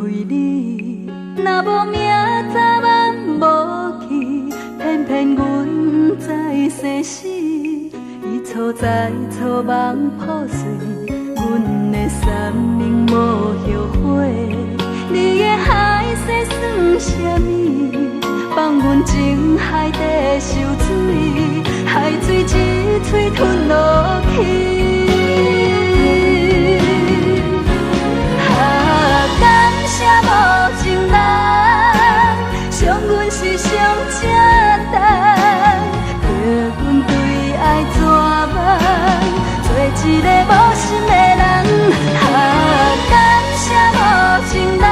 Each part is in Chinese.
你，若无明早晚无去，偏偏阮在生死。伊错在错梦破碎，阮的生命无后悔。你的海誓算什么？放阮情海底受水，海水一嘴吞落去。感谢无情人，伤阮是上正重，叫阮对爱绝望，做一个无心的人。感谢无情人，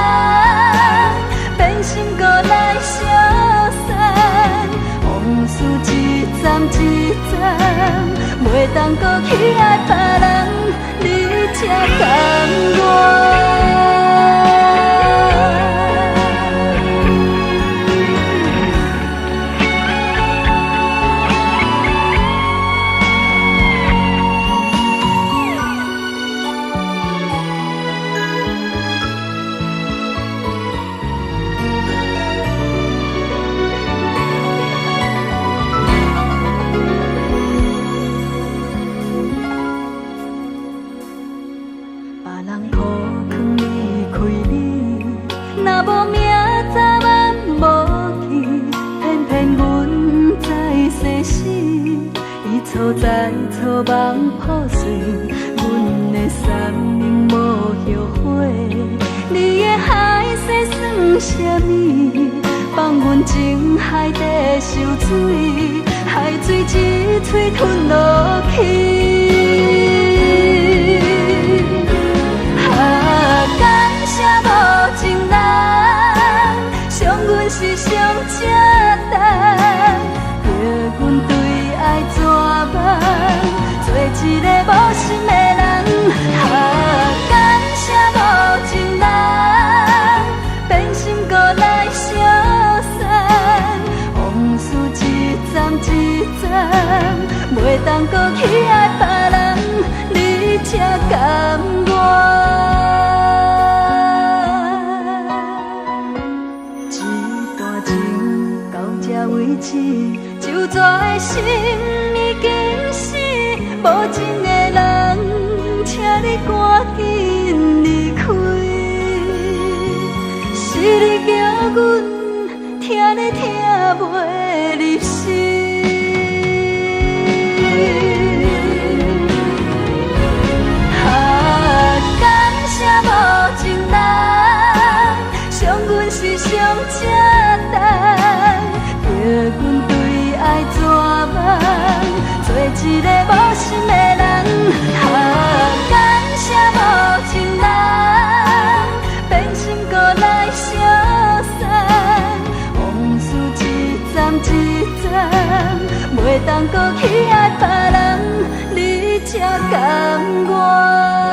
变心搁来消散，往事一站一站，袂当搁去爱别人，你才甘愿。若无明早晚无去，偏偏阮在生死。伊错在错梦破碎，阮的生命无后悔。你的海誓算什么？放阮情海底受水，海水一嘴吞落去。感谢无情人，伤阮是上正重，叫阮对爱绝望，做一个无心的人。感谢无情人，变心搁来消散，往事一站一站，袂当搁去爱别人，你才甘愿。为止，就绝的心已经死，无情的人，请你赶紧离开。是你叫阮听你听袂入心。感谢无情人，伤阮是上正重。叫阮对爱绝望，做一个无心的人。感谢无情人，变心搁来消散，往事一站一站，袂当搁去爱别人，你才甘愿。